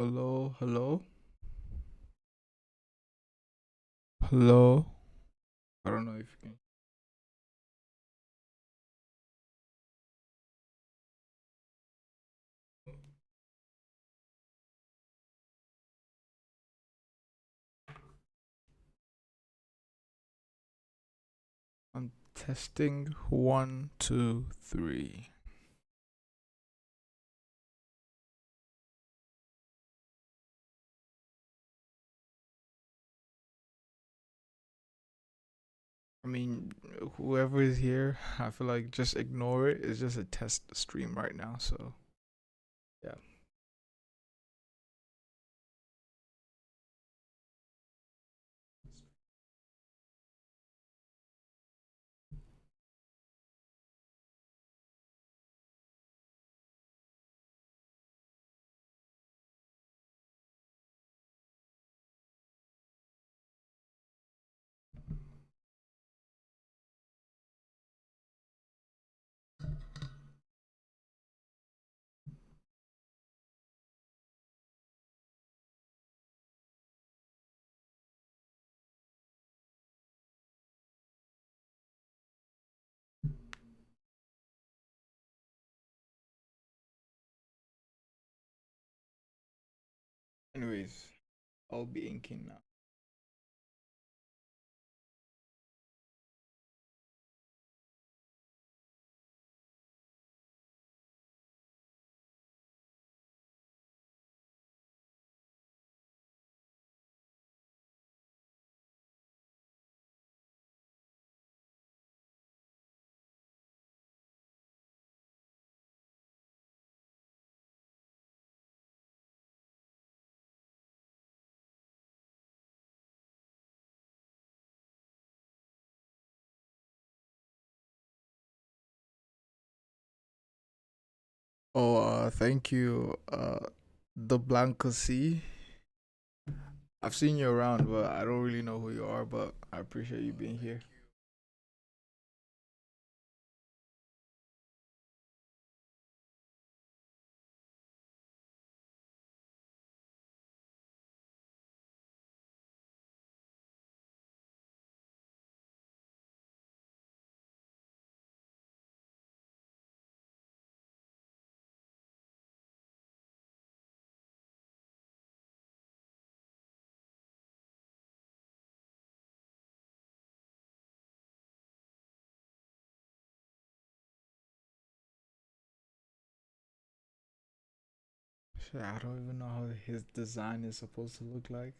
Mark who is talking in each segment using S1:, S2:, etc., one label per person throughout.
S1: Hello, hello, hello. I don't know if you can. I'm testing one, two, three. I mean, whoever is here, I feel like just ignore it. It's just a test stream right now, so yeah. Anyways, I'll be inking now. Oh, thank you, the Blanca C. I've seen you around, but I don't really know who you are. But I appreciate you being here. Shit, I don't even know how his design is supposed to look like.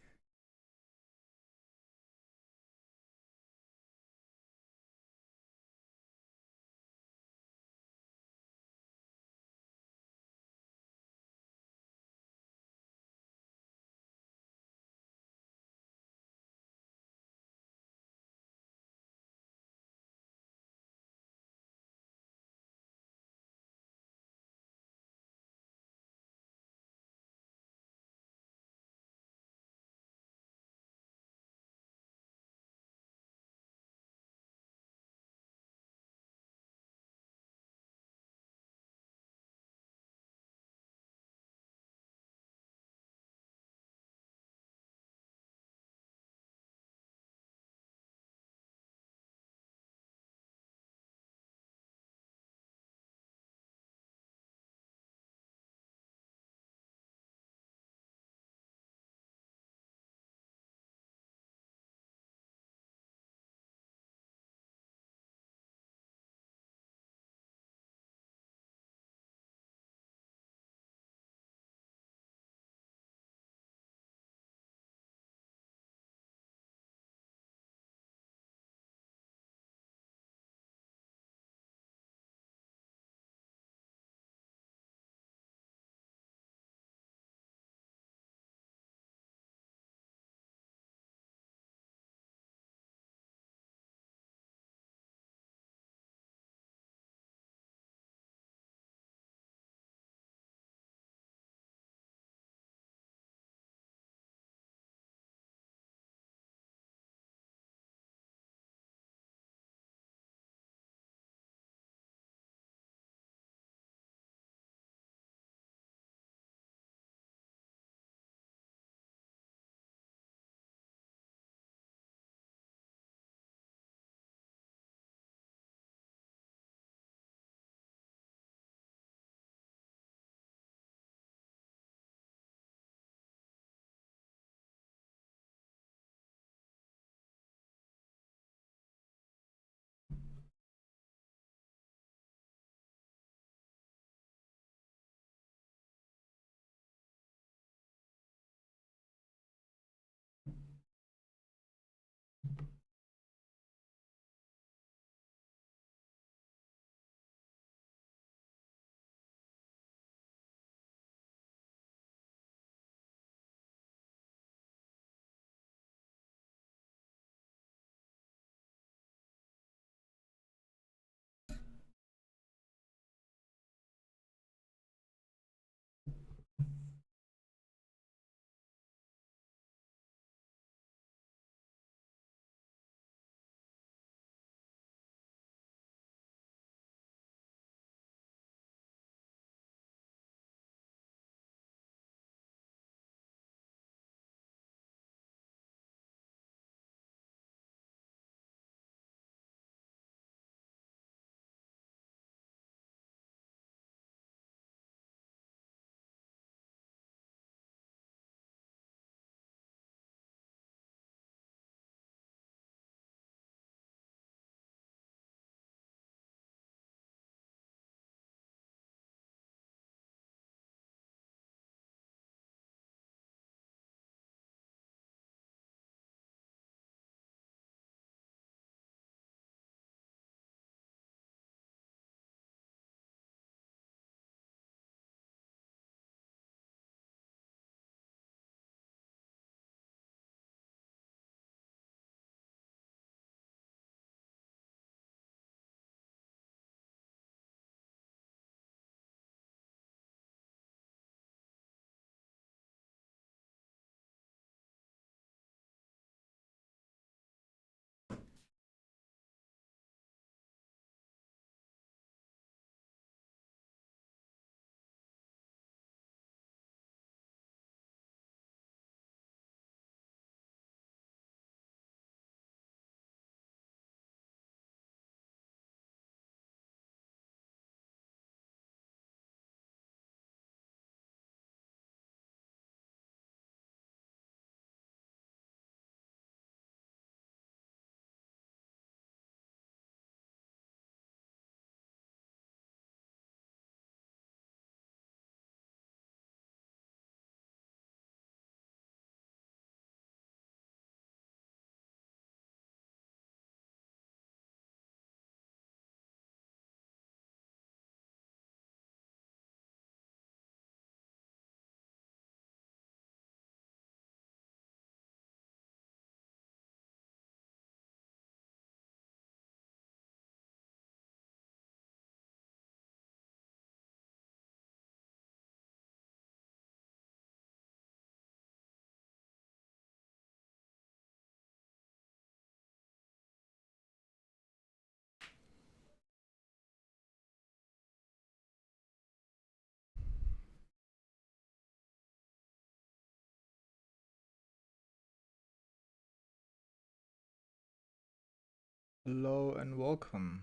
S1: Hello and welcome.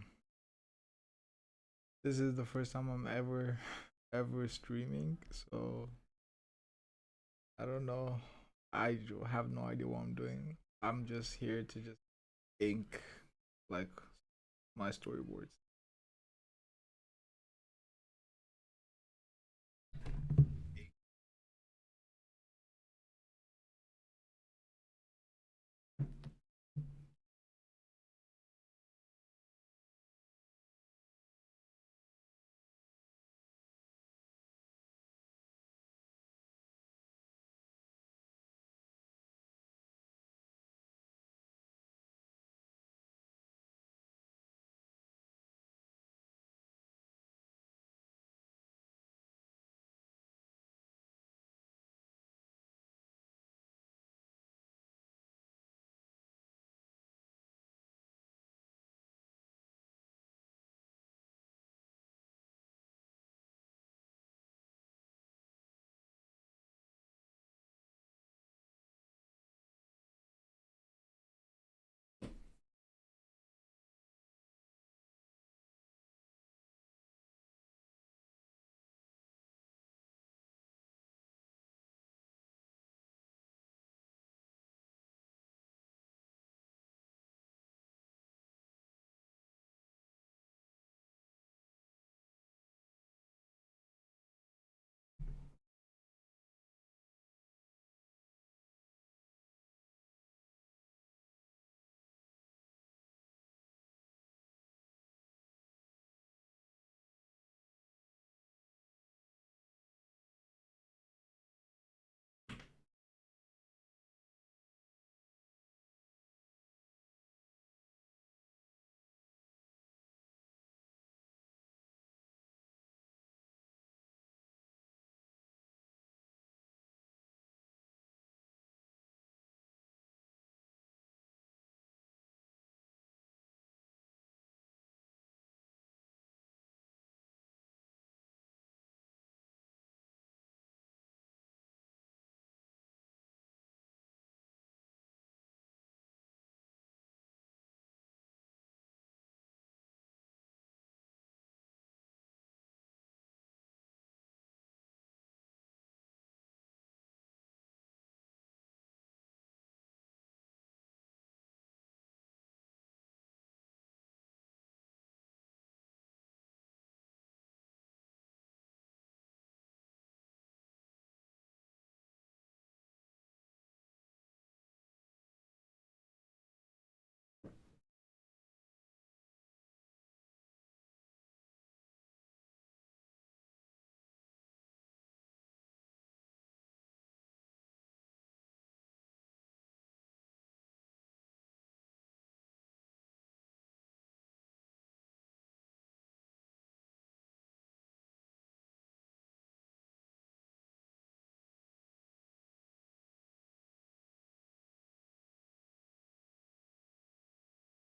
S1: This is the first time I'm ever streaming, so I don't know. Have no idea what I'm doing. I'm just here to just ink like my storyboards.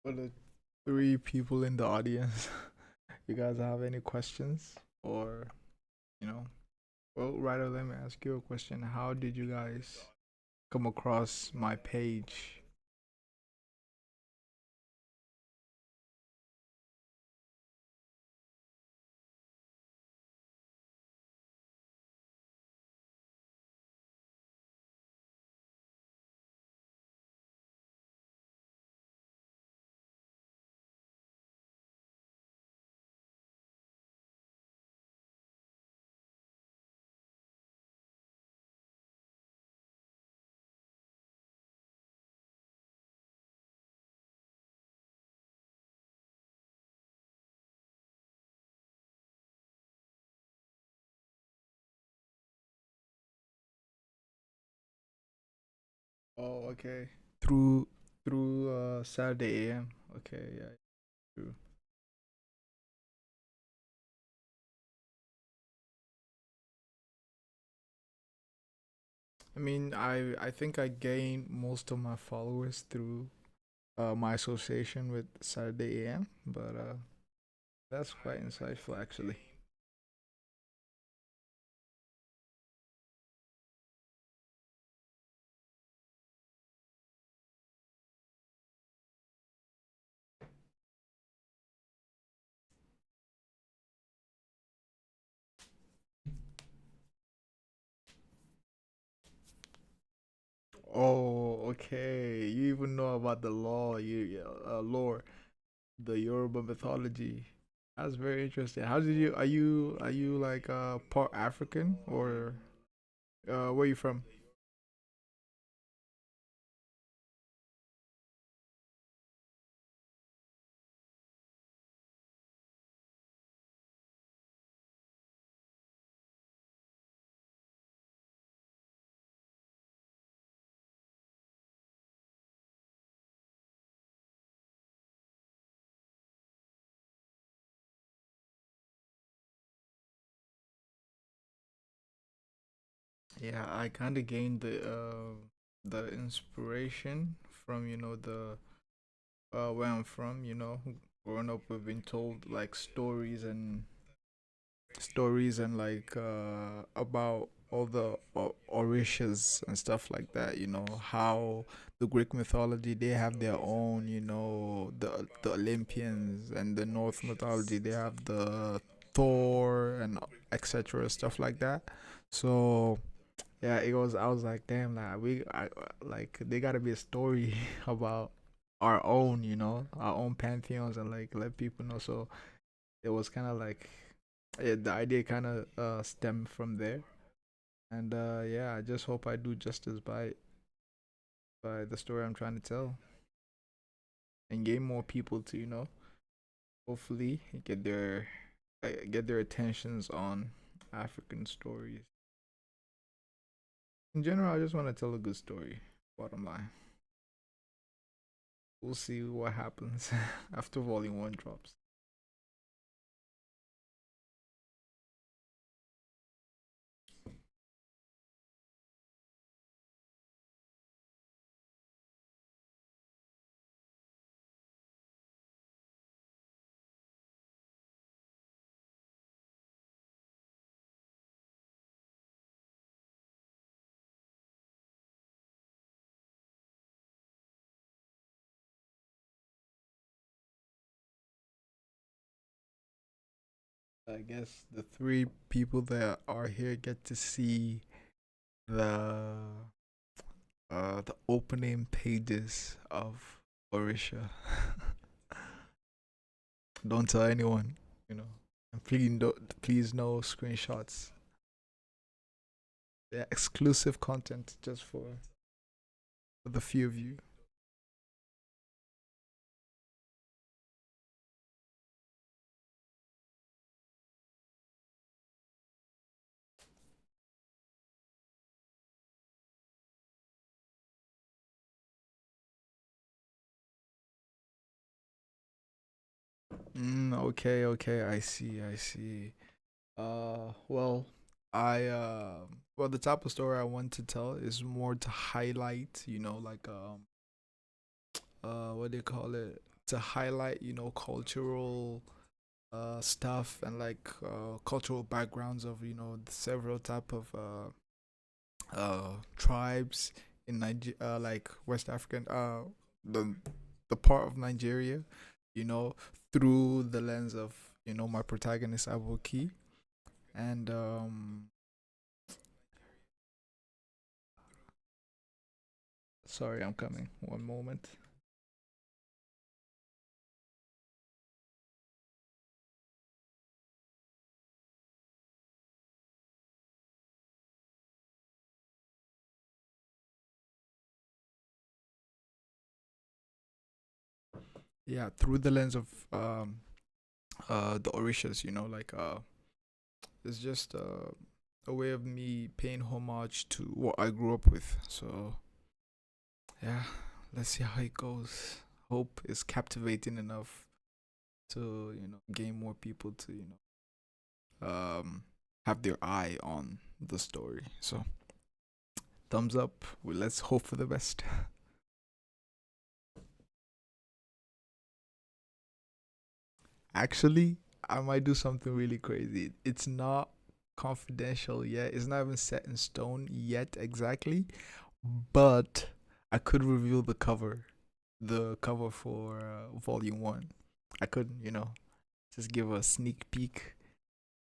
S1: For the three people in the audience, you guys have any questions or you know? Well, rather let me ask you a question. How did you guys come across my page? Oh, okay. Through Saturday AM. Okay, yeah, true. I mean, I think I gained most of my followers through my association with Saturday AM, but that's quite insightful actually. Okay, you even know about the law, lore, the Yoruba mythology. That's very interesting. How did you? Are you like part African or where you from? Yeah, I kind of gained the inspiration from the where I'm from. Growing up, we've been told like stories and like about all the orishas and stuff like that. How the Greek mythology they have their own. The Olympians, and the North mythology they have the Thor and etc. stuff like that. So yeah, it was. I was like, damn, like they gotta be a story about our own, our own pantheons, and like let people know. So it was kind of like the idea kind of stemmed from there, and yeah, I just hope I do justice by the story I'm trying to tell, and gain more people to hopefully get their attentions on African stories. In general, I just want to tell a good story. Bottom line. We'll see what happens after Volume 1 drops. I guess the three people that are here get to see the the opening pages of Orisha. Don't tell anyone, you know. And please no screenshots. They're exclusive content just for the few of you. Okay, okay, I see. Well, the type of story I want to tell is more to highlight, like what do you call it? To highlight, cultural stuff, and like cultural backgrounds of the several type of tribes in like West African the the part of Nigeria, you know, through the lens of my protagonist Aboki. And sorry, I'm coming. One moment. Yeah, through the lens of the Orishas, like it's just a way of me paying homage to what I grew up with. So yeah, let's see how it goes. Hope is captivating enough to gain more people to have their eye on the story. So thumbs up. Well, let's hope for the best. Actually, I might do something really crazy. It's not confidential yet. It's not even set in stone yet exactly, but I could reveal the cover for Volume 1. I could, just give a sneak peek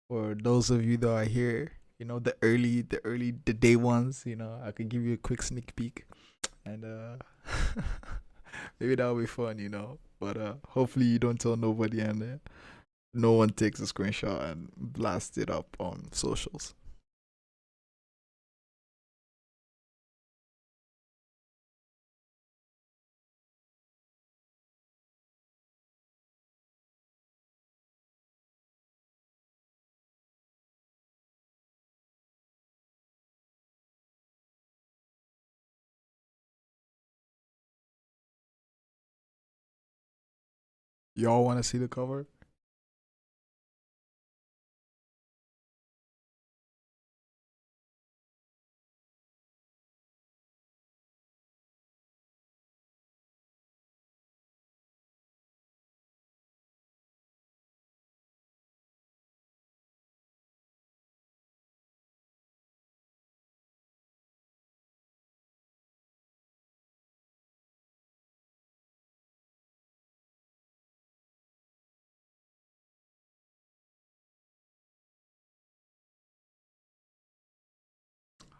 S1: for those of you that are here. The day ones. I could give you a quick sneak peek. and maybe that'll be fun, But hopefully you don't tell nobody, and no one takes a screenshot and blast it up on socials. Y'all want to see the cover?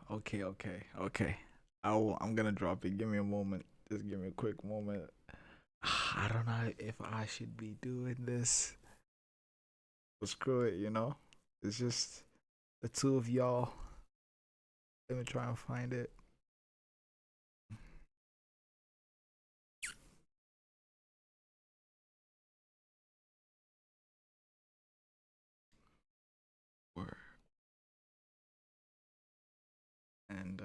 S1: Okay, okay, okay. I'm gonna drop it. Give me a moment. Just give me a quick moment. I don't know if I should be doing this. But screw it, It's just the two of y'all. Let me try and find it. Word. And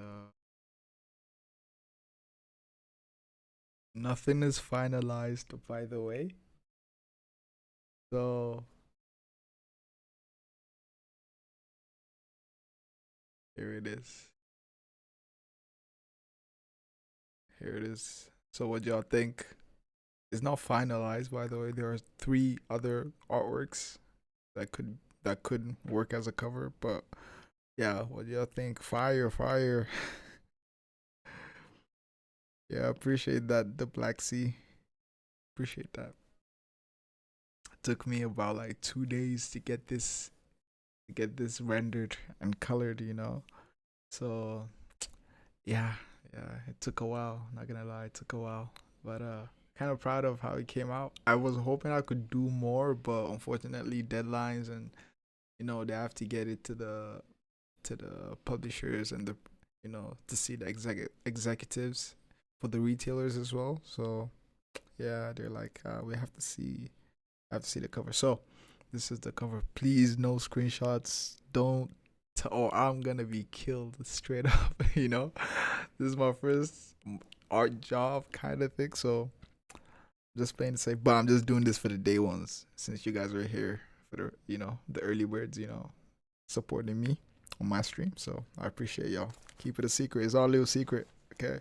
S1: nothing is finalized, by the way. So here it is. Here it is. So what y'all think? It's not finalized, by the way. There are three other artworks that could work as a cover, but yeah, what do y'all think? Fire, fire. Yeah, appreciate that. The Black Sea. Appreciate that. It took me about like 2 days to get this rendered and colored. So yeah, yeah, it took a while. Not gonna lie, it took a while. But kind of proud of how it came out. I was hoping I could do more, but unfortunately deadlines and they have to get it to the publishers and to see the executives for the retailers as well. So yeah, they're like, we have to see the cover. So this is the cover. Please, no screenshots. Don't. Or I'm gonna be killed straight up. This is my first art job kind of thing. So just playing to say, but I'm just doing this for the day ones since you guys are here for the early birds. Supporting me on my stream. So I appreciate y'all. Keep it a secret. It's all a little secret. Okay.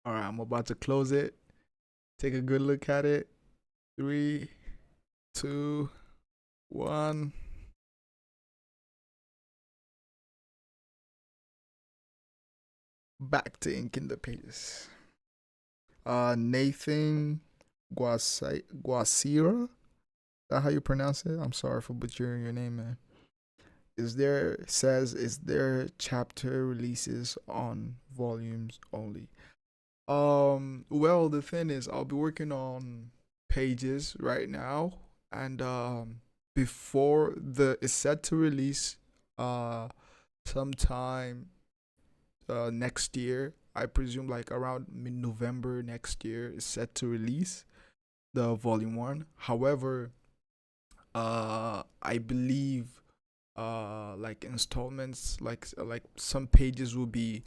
S1: All right. I'm about to close it. Take a good look at it. Three, two, one. Back to inking the pages. Nathan Guasira. Is that how you pronounce it? I'm sorry for butchering your name, man. Is there chapter releases on volumes only? Well, the thing is, I'll be working on pages right now, and before the it's set to release, sometime next year. I presume like around mid-November next year is set to release the volume one. However, I believe like installments, like some pages will be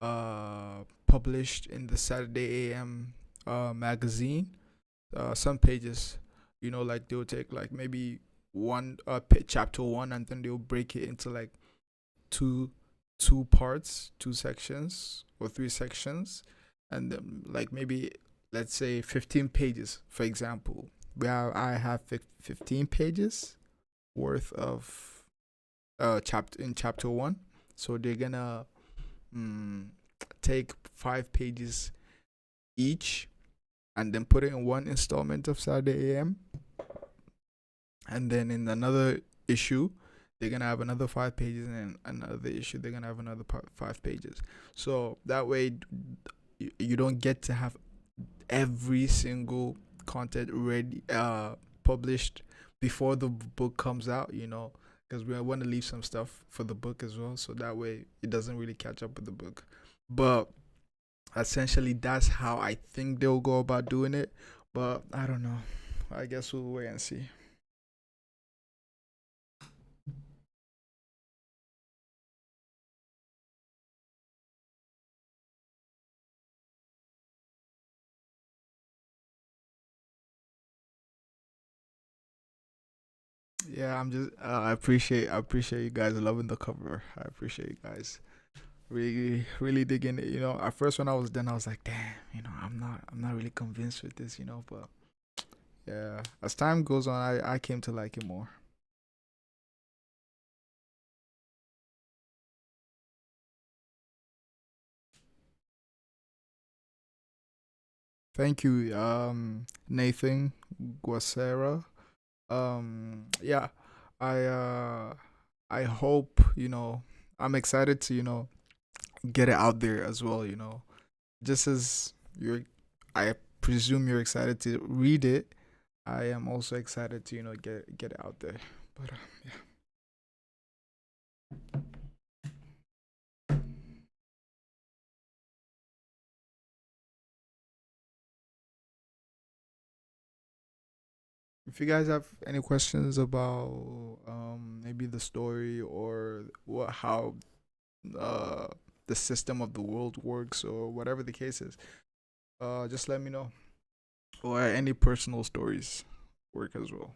S1: published in the Saturday AM magazine. Some pages, like they'll take like maybe one chapter one, and then they'll break it into like two two parts, two sections or three sections, and like maybe let's say 15 pages, for example. I have 15 pages worth of chapter in chapter one, so they're gonna mm, take 5 pages each and then put it in one installment of Saturday AM. and then in another issue they're gonna have another 5 pages, and in another issue they're gonna have another 5 pages. So that way you don't get to have every single content ready published before the book comes out, because we want to leave some stuff for the book as well, so that way it doesn't really catch up with the book. But essentially that's how I think they'll go about doing it, but I don't know. I guess we'll wait and see. Yeah, I appreciate you guys loving the cover. I appreciate you guys really really digging it. At first when I was done, I was like, damn, I'm not really convinced with this, but yeah, as time goes on, I came to like it more. Thank you, Nathan Guasera. Yeah, I uh I hope, I'm excited to, get it out there as well, just as you're I presume you're excited to read it. I am also excited to, get it out there. But yeah. If you guys have any questions about maybe the story, or how uh the system of the world works, or whatever the case is, just let me know. Or any personal stories work as well.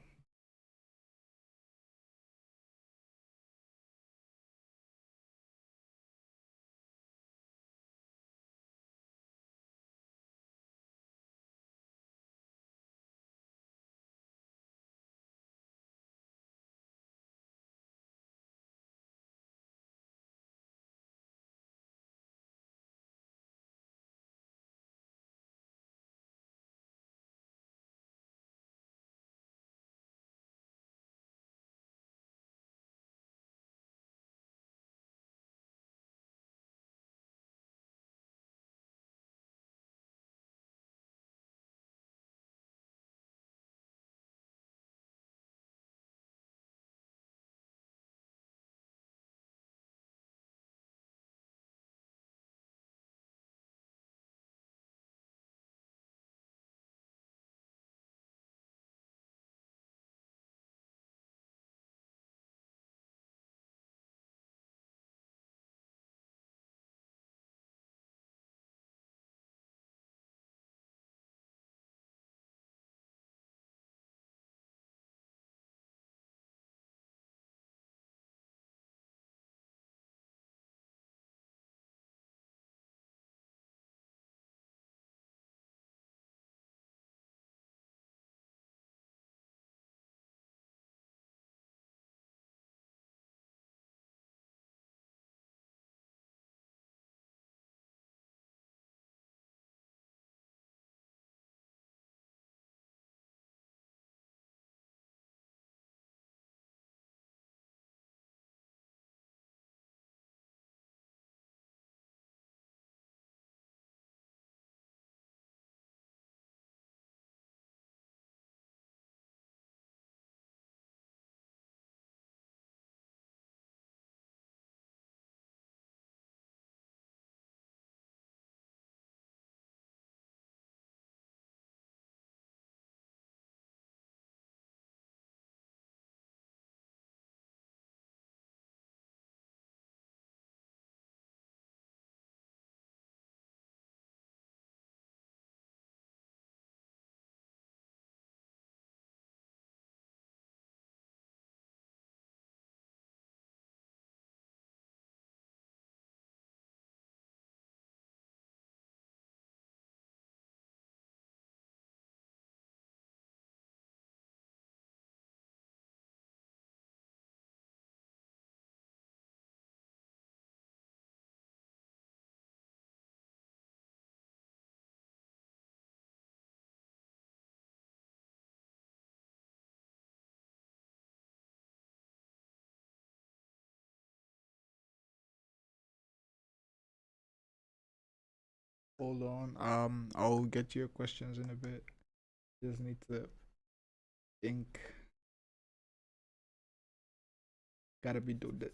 S1: Hold on. I'll get to your questions in a bit. Just need to think. Gotta be the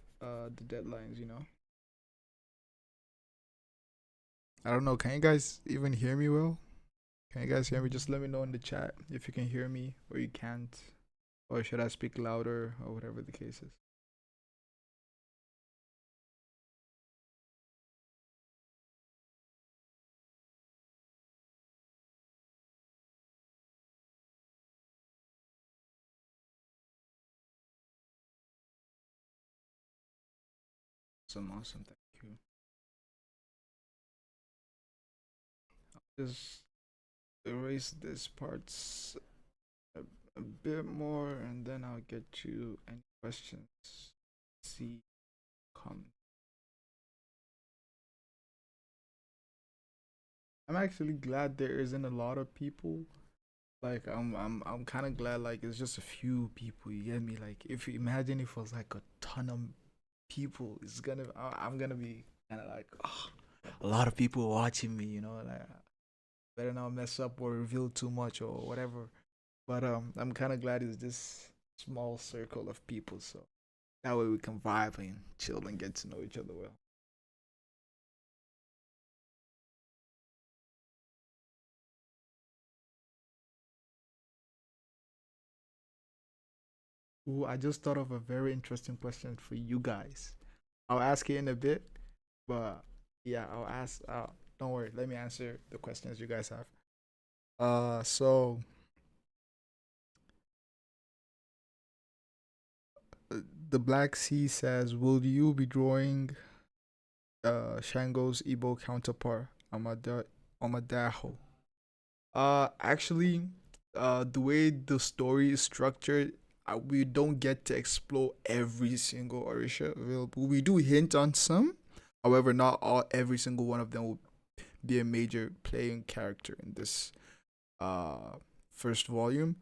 S1: deadlines, you know. I don't know. Can you guys even hear me well? Can you guys hear me? Just let me know in the chat if you can hear me or you can't, or should I speak louder or whatever the case is. Awesome, awesome. Thank you. Just erase this parts a, a bit more, and then I'll get you any questions. See, come. I'm actually glad there isn't a lot of people. Like I'm kind of glad like it's just a few people. You get me? Like if you imagine if it was like a ton of people, I'm gonna be kind of like oh, a lot of people watching me. You know, like better not mess up or reveal too much or whatever. But I'm kind of glad it's this small circle of people, so that way we can vibe and chill and get to know each other well. Ooh, I just thought of a very interesting question for you guys. I'll ask it in a bit, but yeah, I'll ask. Don't worry, let me answer the questions you guys have. So uh, the Black Sea says, "Will you be drawing Shango's Igbo counterpart, Amadaho?" Actually, the way the story is structured, we don't get to explore every single orisha available. We do hint on some, however, not all. Every single one of them will be a major playing character in this first volume.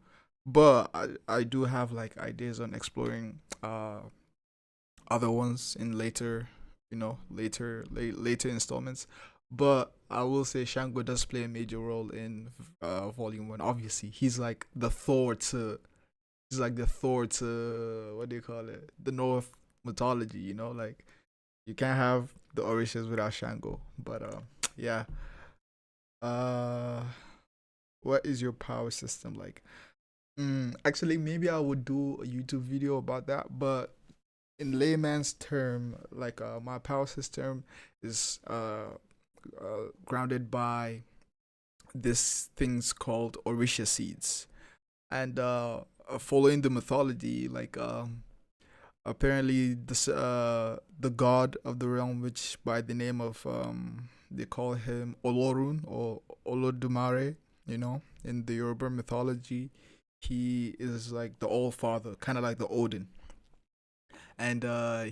S1: But I do have like ideas on exploring other ones in later, later installments. But I will say Shango does play a major role in volume one. Obviously, he's like the Thor to what do you call it? The North mythology. You know, like you can't have the Orishas without Shango. But yeah. Uh, what is your power system like? Actually, maybe I would do a YouTube video about that. But in layman's term, like my power system is grounded by this things called orisha seeds, and following the mythology, like apparently the god of the realm, which by the name of they call him Olorun or Olodumare, in the Yoruba mythology, he is like the All Father, kind of like the Odin, and there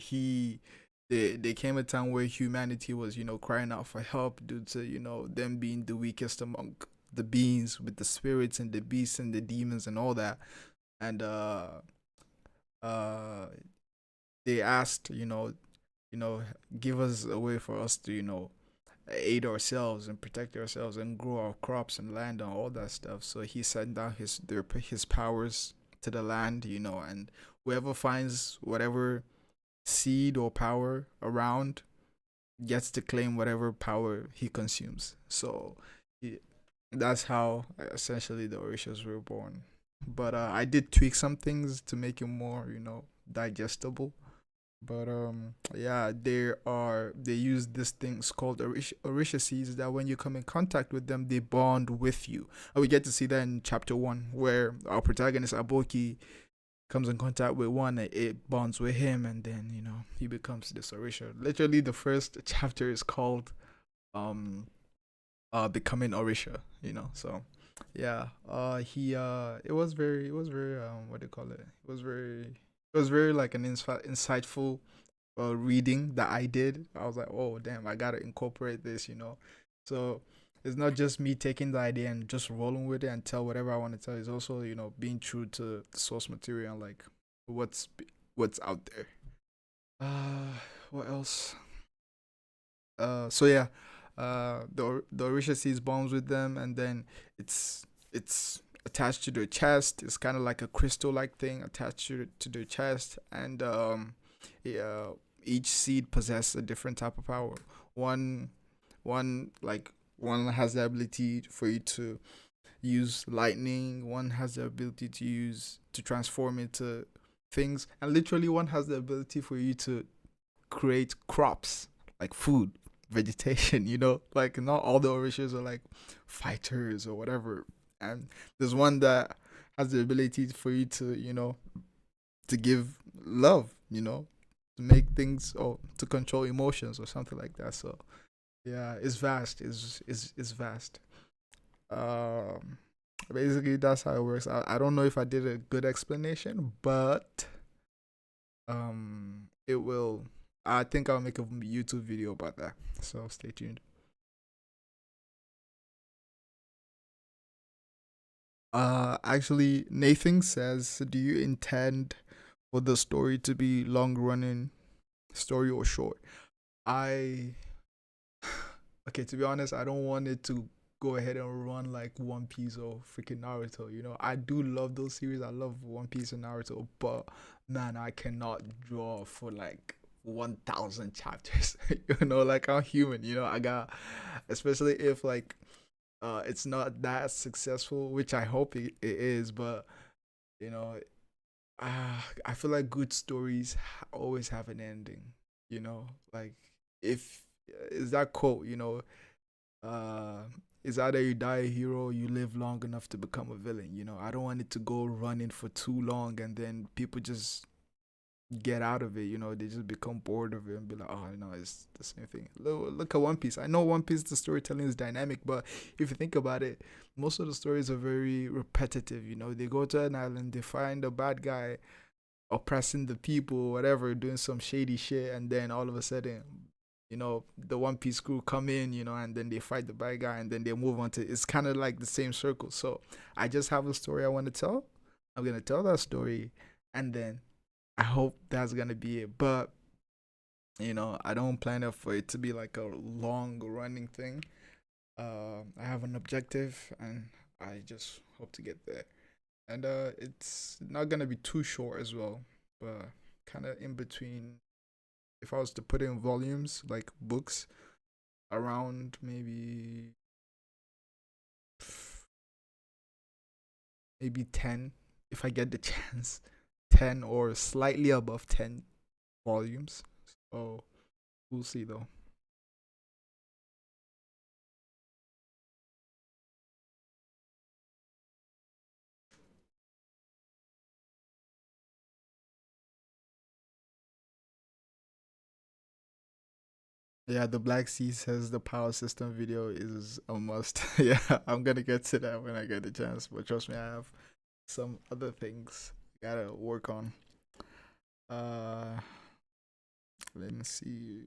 S1: came a time where humanity was crying out for help due to them being the weakest among the beings, with the spirits and the beasts and the demons and all that. And uh they asked, you know give us a way for us to aid ourselves and protect ourselves and grow our crops and land and all that stuff. So he sent down his powers to the land, and whoever finds whatever seed or power around gets to claim whatever power he consumes. So he, that's how essentially the Orishas were born. But I did tweak some things to make it more, digestible. But yeah, they use these things called Orisha seeds that when you come in contact with them, they bond with you. And we get to see that in chapter one, where our protagonist Aboki comes in contact with one, it bonds with him, and then he becomes this Orisha. Literally, the first chapter is called um becoming Orisha. So yeah, he it was very what do you call it? It was very like an insightful reading that I did. I was like, oh damn, I gotta incorporate this. So it's not just me taking the idea and just rolling with it and tell whatever I want to tell. It's also being true to the source material and like what's what's out there. What else? So yeah, The orisha sees bombs with them, and then it's attached to their chest. It's kind of like a crystal like thing attached to their chest, and yeah, each seed possesses a different type of power. One one has the ability for you to use lightning. One has the ability to transform into things, and literally one has the ability for you to create crops like food, vegetation. Like not all the orishas are like fighters or whatever, and there's one that has the ability for you to to give love. To make things or to control emotions or something like that. So yeah, it's vast. It's vast. Um, Basically that's how it works. I don't know if I did a good explanation, but it will. I think I'll make a YouTube video about that. So stay tuned. Actually, Nathan says, do you intend for the story to be long running story or short? I Okay, to be honest, I don't want it to go ahead and run like One Piece or freaking Naruto. I do love those series. I love One Piece and Naruto, but man, I cannot draw for like 1,000 chapters. Like I'm human. I got, especially if like it's not that successful, which I hope it is, but you know, I feel like good stories always have an ending. Like if is that quote, uh it's either you die a hero or you live long enough to become a villain. I don't want it to go running for too long and then people just get out of it. They just become bored of it and be like, oh no, it's the same thing. Look at One Piece. I know One Piece, the storytelling is dynamic, but if you think about it, most of the stories are very repetitive. They go to an island, they find a bad guy oppressing the people, whatever, doing some shady shit, and then all of a sudden, the One Piece crew come in, and then they fight the bad guy, and then they move on to. It's kind of like the same circle. So I just have a story I want to tell. I'm gonna tell that story, and then I hope that's gonna be it. But I don't plan it for it to be like a long running thing. I have an objective, and I just hope to get there. And it's not gonna be too short as well, but kind of in between. If I was to put in volumes like books, around maybe 10, if I get the chance, 10 or slightly above 10 volumes. So we'll see though. Yeah, the Black Sea says the power system video is a must. Yeah, I'm gonna get to that when I get the chance. But trust me, I have some other things I gotta work on. Uh, Let me see.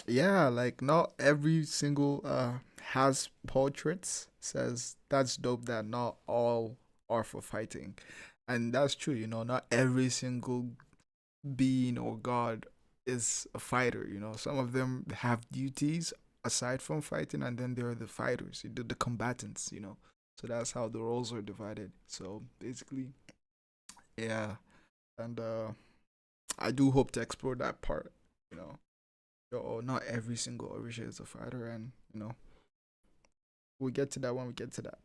S1: Yeah, like not every single has portraits. Says that's dope that not all are for fighting. And that's true, not every single being or god is a fighter. Some of them have duties aside from fighting, and then there are the fighters, the combatants. So that's how the roles are divided. So basically, yeah. And I do hope to explore that part. You know, not every single Orisha is a fighter, and we'll get to that when we get to that.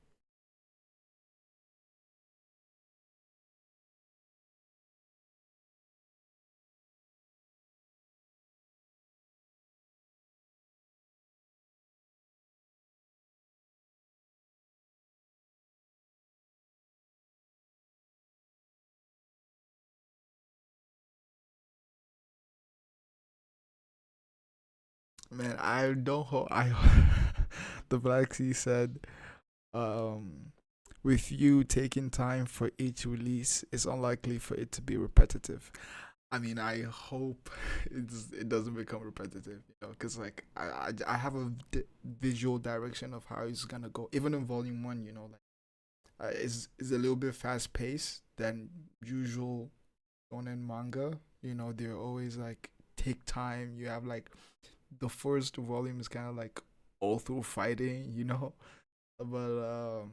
S1: Man, I don't hope I. The Black Sea said, um, with you taking time for each release, it's unlikely for it to be repetitive. I mean, I hope it doesn't become repetitive, because like I have a visual direction of how it's gonna go. Even in Volume 1, like is a little bit fast paced than usual shonen manga. You know, they're always like take time. You have like the first volume is kind of like all through fighting, you know. But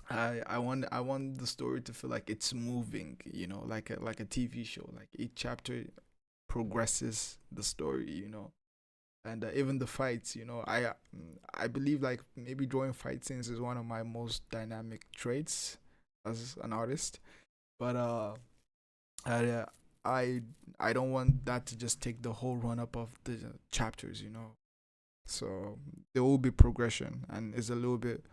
S1: I want the story to feel like it's moving, you know, like a TV show. Like each chapter progresses the story, you know, and even the fights, you know. I believe like maybe drawing fight scenes is one of my most dynamic traits as an artist. But I uh, I I don't want that to just take the whole run up of the chapters, you know. So there will be progression, and it's a little bit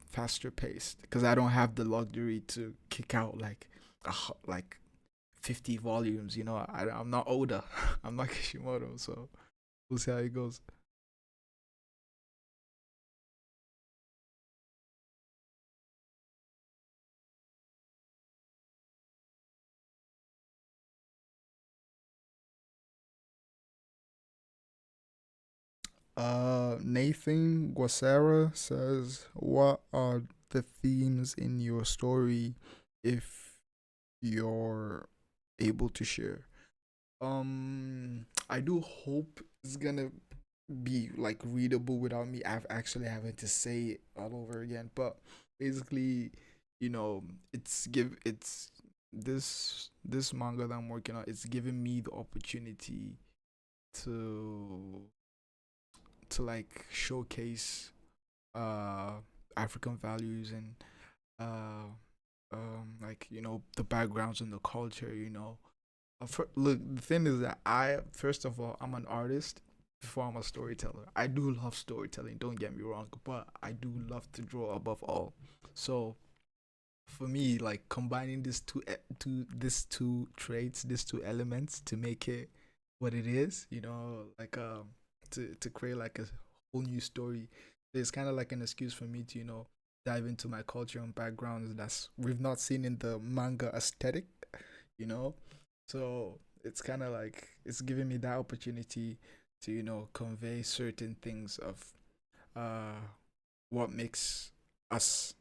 S1: faster paced because I don't have the luxury to kick out like 50 volumes. You know, I'm not older. I'm not Kishimoto, so we'll see how it goes. Nathan Guasera says, "What are the themes in your story, if you're able to share?" I do hope it's gonna be like readable without me actually having to say it all over again. But basically, you know, it's this manga that I'm working on. It's giving me the opportunity to like showcase uh African values and uh like, you know, the backgrounds and the culture, you know. Look, the thing is that I, first of all, I'm an artist before I'm a storyteller. I do love storytelling, don't get me wrong, but I do love to draw above all. So for me, like combining these two traits, these two elements to make it what it is, you know, like to create like a whole new story. It's kind of like an excuse for me to, you know, dive into my culture and backgrounds that's we've not seen in the manga aesthetic, you know. So it's kind of like it's giving me that opportunity to, you know, convey certain things of uh what makes us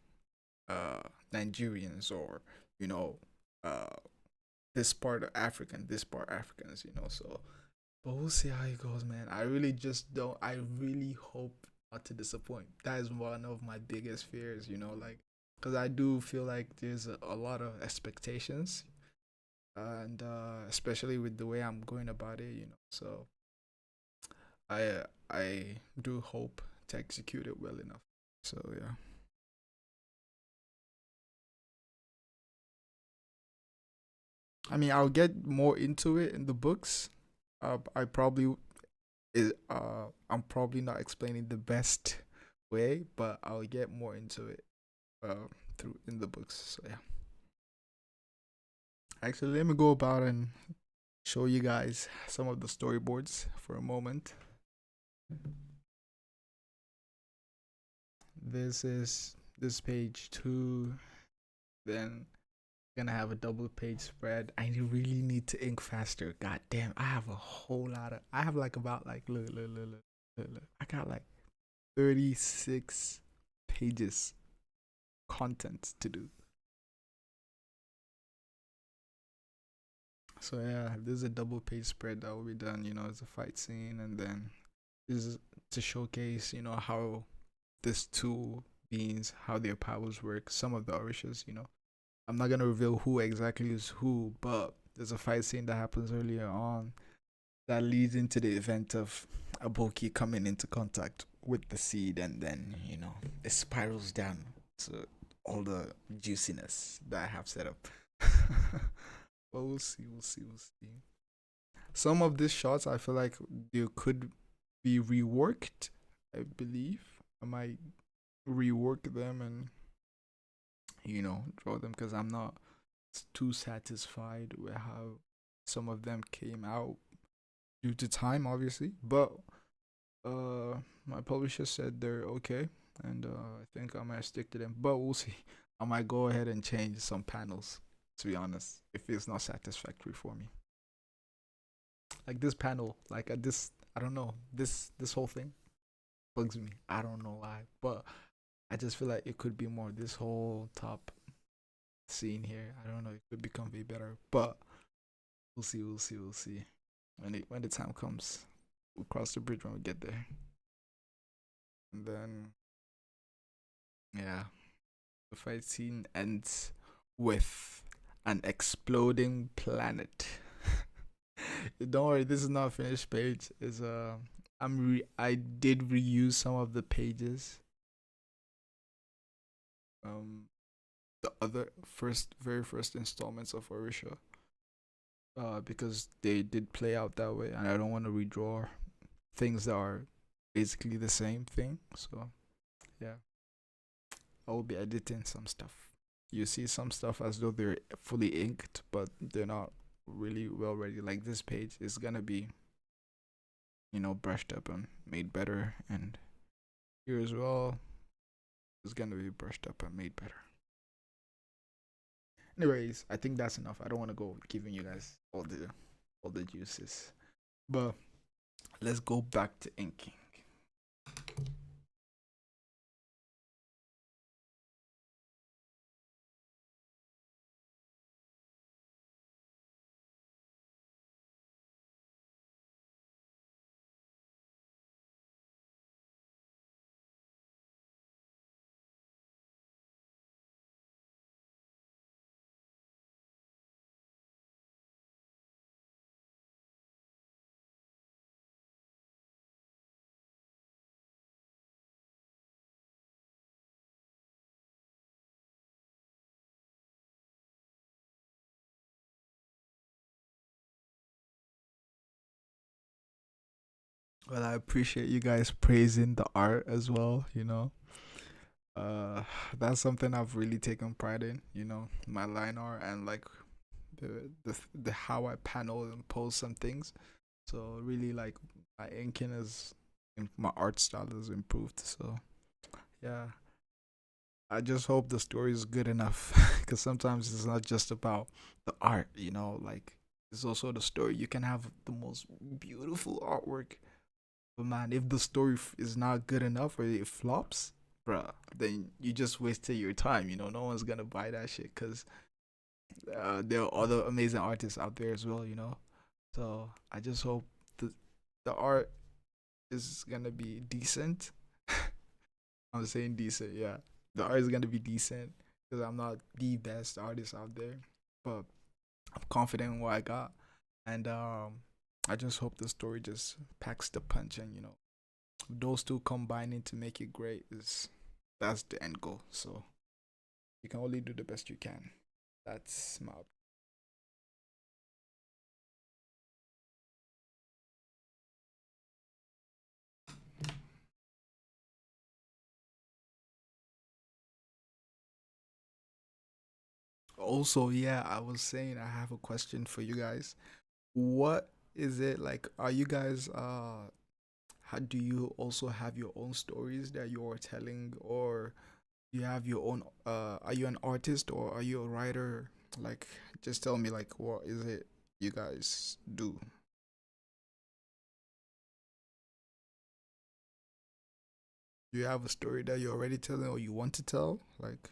S1: uh Nigerians, or, you know, uh this part of African, this part Africans, you know. So but we'll see how it goes, man. I really just don't. I really hope not to disappoint. That is one of my biggest fears, you know, like because I do feel like there's a lot of expectations, and especially with the way I'm going about it, you know. So I do hope to execute it well enough. So yeah, I mean, I'll get more into it in the books. I probably I'm probably not explaining the best way, but I'll get more into it through in the books. So yeah, actually, let me go about and show you guys some of the storyboards for a moment. This is this page two. Then gonna have a double page spread. I really need to ink faster. God damn, I have a whole lot of. I have like about like look. I got like 36 pages content to do. So yeah, this is a double page spread that will be done. You know, it's a fight scene, and then this is to showcase, you know, how this two beings, how their powers work. Some of the orishas, you know. I'm not gonna reveal who exactly is who, but there's a fight scene that happens earlier on that leads into the event of Aboki coming into contact with the seed, and then, you know, it spirals down to all the juiciness that I have set up. But we'll see. Some of these shots I feel like they could be reworked. I believe I might rework them and, you know, draw them because I'm not too satisfied with how some of them came out due to time, obviously. But my publisher said they're okay, and I think I might stick to them. But we'll see. I might go ahead and change some panels, to be honest, if it's not satisfactory for me. Like this panel, like this, I don't know, this whole thing bugs me. I don't know why, but I just feel like it could be more. This whole top scene here, I don't know. It could become way better, but we'll see. We'll see. We'll see. When the time comes, we'll cross the bridge when we get there. And then yeah, the fight scene ends with an exploding planet. Don't worry, this is not a finished page. Is I did reuse some of the pages. Um, the other very first installments of Orisha. Because they did play out that way, and I don't want to redraw things that are basically the same thing. So yeah, I will be editing some stuff. You see some stuff as though they're fully inked, but they're not really well ready. Like this page is gonna be, brushed up and made better, and here as well is gonna be brushed up and made better. Anyways, I think that's enough. I don't want to go giving you guys all the juices, but let's go back to inking. Well, I appreciate you guys praising the art as well. Uh, that's something I've really taken pride in. My line art and like the how I panel and pose some things. So really like my inking is my art style has improved. So yeah, I just hope the story is good enough because sometimes it's not just about the art. Like it's also the story. You can have the most beautiful artwork, but man, if the story is not good enough or it flops, bruh, then you just wasted your time. No one's gonna buy that shit because there are other amazing artists out there as well. So I just hope the art is gonna be decent. I'm saying decent, yeah. The art is gonna be decent because I'm not the best artist out there, but I'm confident in what I got, and I just hope the story just packs the punch, and those two combining to make it great is that's the end goal. So you can only do the best you can. That's my also, yeah, I was saying I have a question for you guys. What is it like? Are you guys how do you also have your own stories that you're telling, or you have your own are you an artist or are you a writer? Like just tell me like what is it you guys do? Do you have a story that you're already telling or you want to tell? Like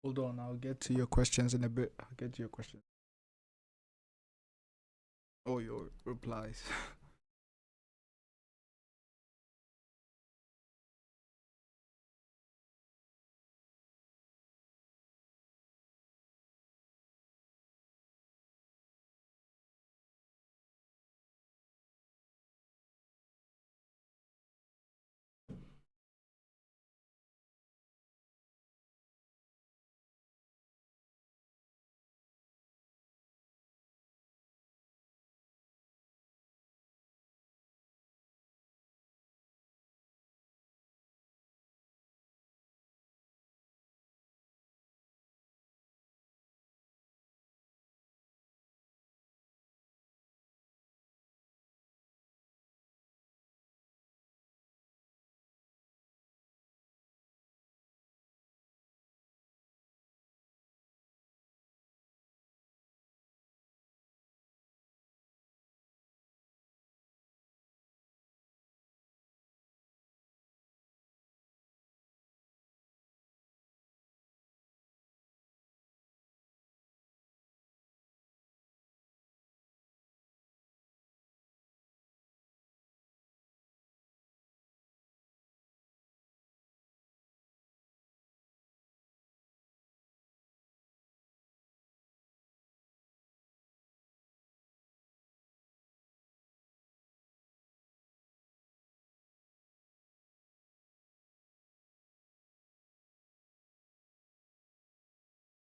S1: Hold on, I'll get to your questions in a bit. I'll get to your questions. Oh, your replies.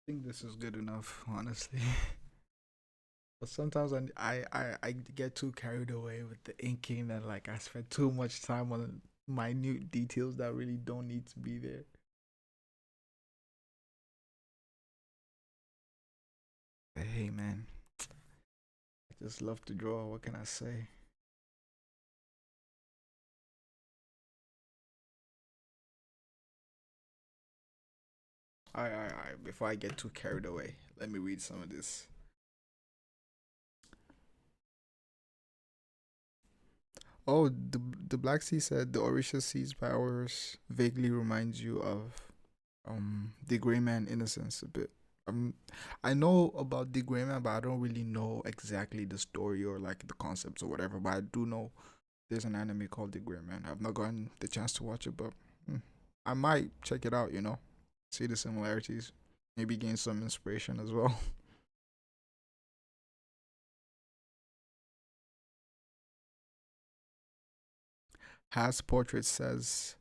S1: I think this is good enough, honestly. But sometimes I get too carried away with the inking and like I spend too much time on minute details that really don't need to be there. But hey, man, I just love to draw. What can I say? Alright. Before I get too carried away, let me read some of this. Oh, the Black Sea said the Orisha Sea's powers vaguely reminds you of the Gray Man Innocence a bit. Um, I know about the Gray Man, but I don't really know exactly the story or like the concepts or whatever. But I do know there's an anime called the Gray Man. I've not gotten the chance to watch it, but I might check it out. See the similarities, maybe gain some inspiration as well. Has Portrait says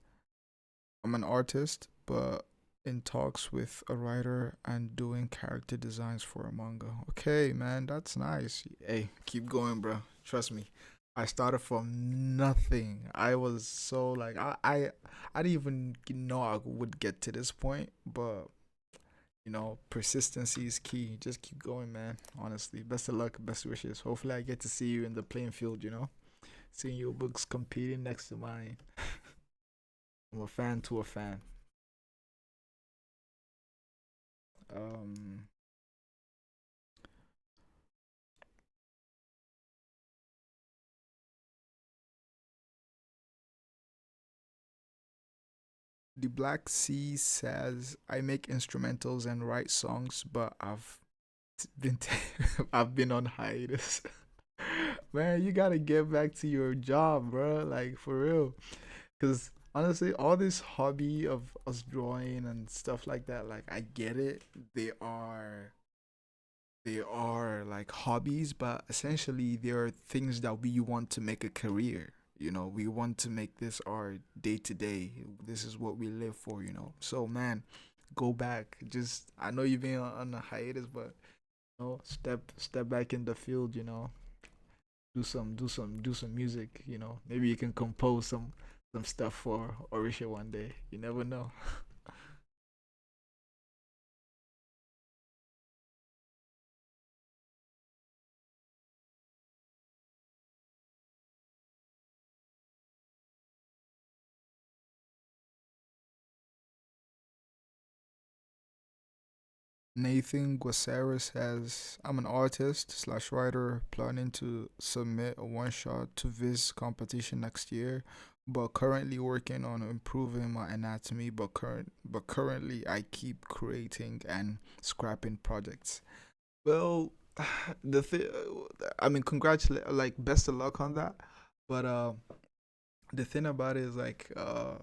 S1: I'm an artist, but in talks with a writer and doing character designs for a manga. Okay, man, that's nice. Hey, keep going, bro. Trust me. I started from nothing. I was so like I didn't even know I would get to this point, but persistency is key. Just keep going, man. Honestly, best of luck, best wishes. Hopefully, I get to see you in the playing field. Seeing your books competing next to mine. I'm a fan to a fan. Um, the Black Sea says I make instrumentals and write songs, but been I've been on hiatus. Man, you gotta get back to your job, bro. Like for real. Cause honestly, all this hobby of us drawing and stuff like that, like I get it. They are like hobbies, but essentially they are things that we want to make a career. We want to make this our day to day. This is what we live for. So man, go back. Just I know you've been on a hiatus, but step back in the field. Do some music. Maybe you can compose some stuff for Orisha one day. You never know. Nathan Guasaris has I'm an artist slash writer planning to submit a one shot to Viz competition next year. but currently working on improving my anatomy. But currently I keep creating and scrapping projects. Well, the thing, I mean, congratulate, like, best of luck on that. But the thing about it is like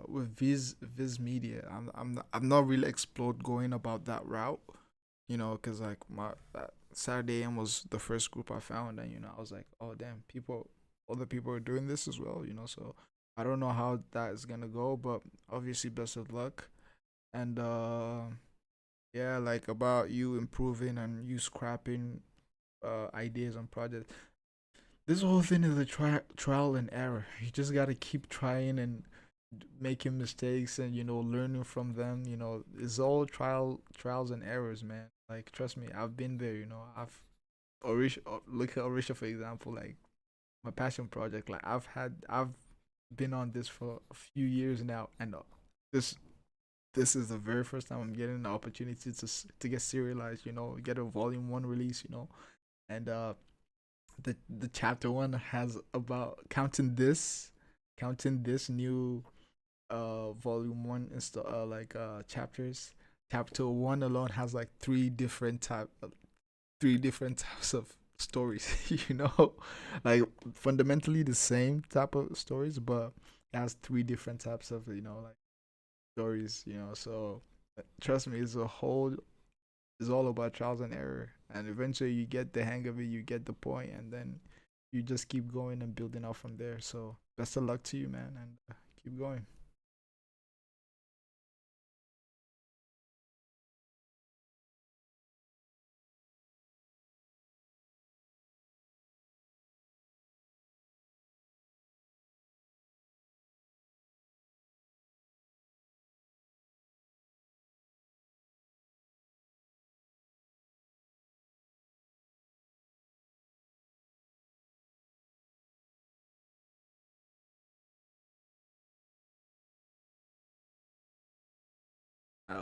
S1: with Viz Media, I'm not really explored going about that route, because like my Saturday AM was the first group I found, and I was like, oh damn, other people are doing this as well, so I don't know how that is gonna go, but obviously best of luck. And yeah, like about you improving and you scrapping ideas and projects. This whole thing is a trial and error. You just gotta keep trying and making mistakes and learning from them. It's all trials and errors, man. Like trust me, I've been there. I've Orisha. Look at Orisha for example. Like my passion project. Like I've been on this for a few years now, and this this is the very first time I'm getting the opportunity to get serialized. Get a volume one release. And the chapter one has about counting this new volume one chapters. Chapter one alone has like three different types of stories. Like fundamentally the same type of stories, but it has three different types of like stories. So trust me, it's all about trials and error, and eventually you get the hang of it, you get the point, and then you just keep going and building out from there. So best of luck to you, man, and keep going.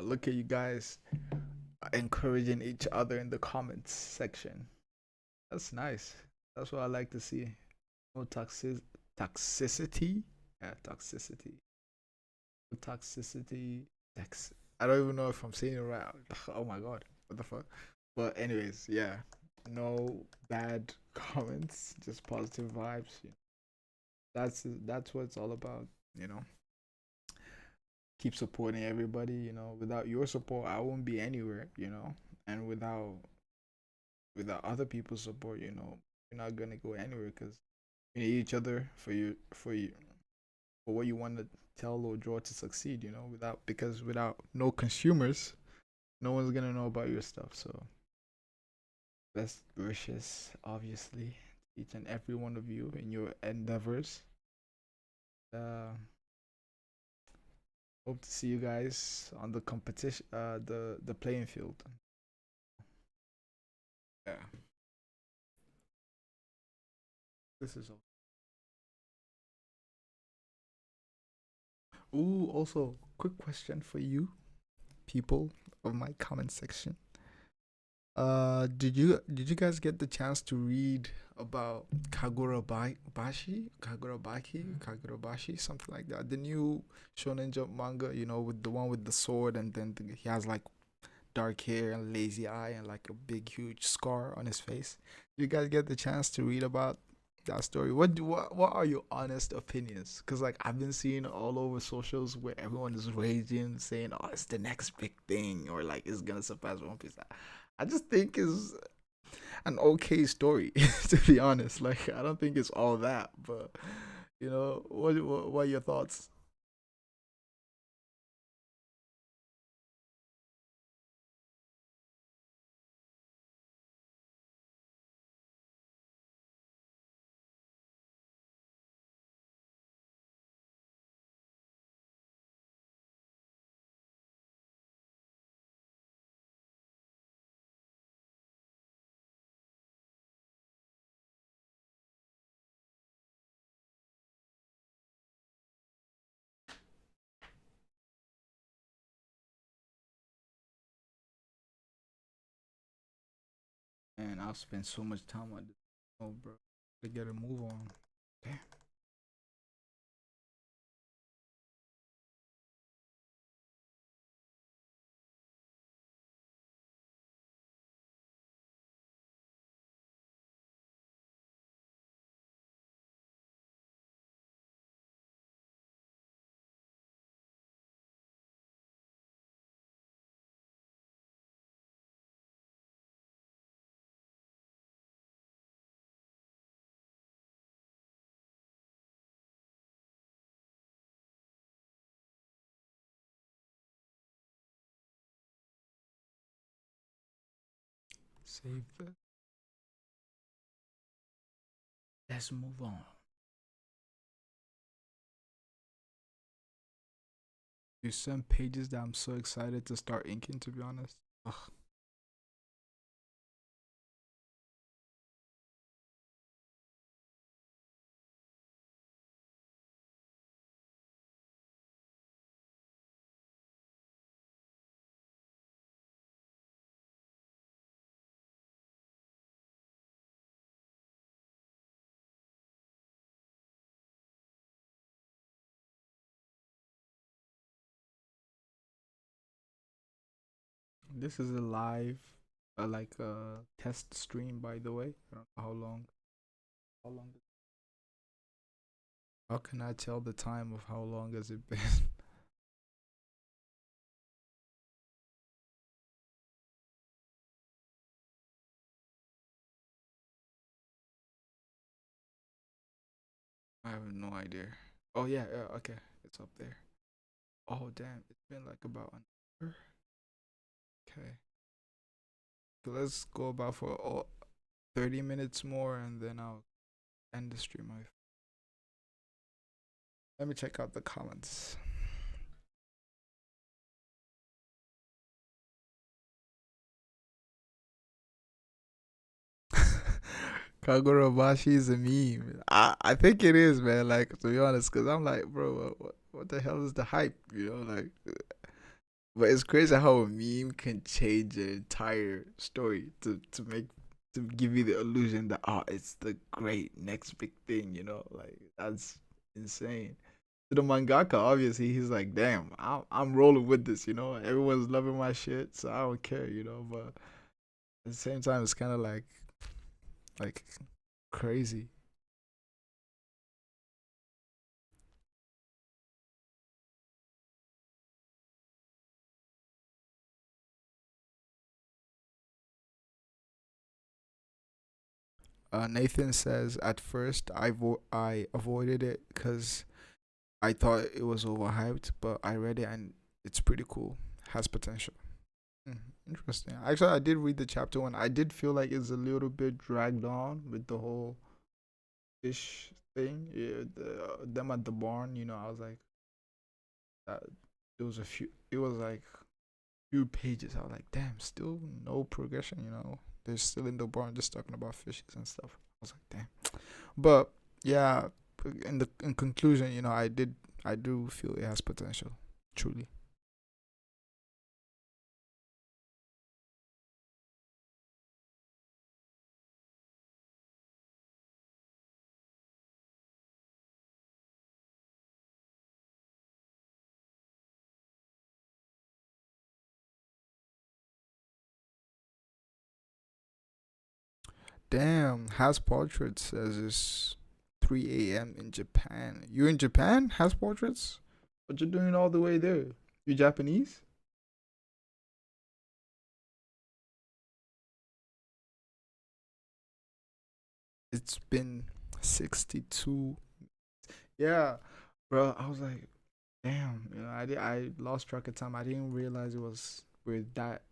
S1: Look at you guys encouraging each other in the comments section. That's nice. That's what I like to see. No toxicity. Yeah, toxicity. No toxicity. I don't even know if I'm saying it right. Oh my god, what the fuck? But anyways, yeah, no bad comments, just positive vibes. That's what it's all about. You know, keep supporting everybody. Without your support, I won't be anywhere. And without other people's support, you're not gonna go anywhere because you need each other for what you want to tell or draw to succeed. Without no consumers, no one's gonna know about your stuff. So best wishes, obviously, each and every one of you in your endeavors. Uh, Hope to see you guys on the competition, the playing field. Yeah, this is all. Ooh, also, quick question for you, people of my comment section. Did you guys get the chance to read about Kagurabashi, something like that? The new Shonen Jump manga, with the one with the sword, and then he has like dark hair and lazy eye and like a big huge scar on his face. Did you guys get the chance to read about that story? What are your honest opinions? Because like I've been seeing all over socials where everyone is raging, saying, "Oh, it's the next big thing," or like it's gonna surpass One Piece. I just think is an okay story, to be honest. Like I don't think it's all that, but what are your thoughts? And I've spent so much time on this. Oh, bro, to get a move on. Damn. Save this. Let's move on. There's some pages that I'm so excited to start inking, to be honest. Ugh. This is a live, like a test stream, by the way. I don't know how long. How long? How can I tell the time of how long has it been? I have no idea. Oh yeah, yeah, okay, it's up there. Oh damn, it's been like about an hour. Okay, so let's go about for 30 minutes more, and then I'll end the stream. Let me check out the comments. Kagurabashi is a meme. I think it is, man. Like, to be honest, because I'm like, bro, what the hell is the hype? You know, like, but it's crazy how a meme can change the entire story to make to give you the illusion that it's the great next big thing. You know, like that's insane. To the mangaka, obviously, he's like, damn, I'm rolling with this. You know, everyone's loving my shit, so I don't care. You know, but at the same time, it's kind of like crazy. Nathan says, at first I avoided it because I thought it was overhyped, but I read it and it's pretty cool. Has potential. Mm, interesting. Actually, I did read the chapter one. I did feel like it's a little bit dragged on with the whole fish thing. Yeah, them at the barn. You know, I was like, that. It was a few. It was like few pages. I was like, damn, still no progression. You know, they're still in the barn just talking about fishes and stuff. I was like, damn. But yeah, in conclusion, you know, I do feel it has potential, truly. Damn, Has Portrait says it's 3 a.m. in Japan. You in Japan? Has Portraits? What you doing all the way there? You Japanese? It's been 62. Yeah, bro. I was like, damn. You know, I lost track of time. I didn't realize it was we're that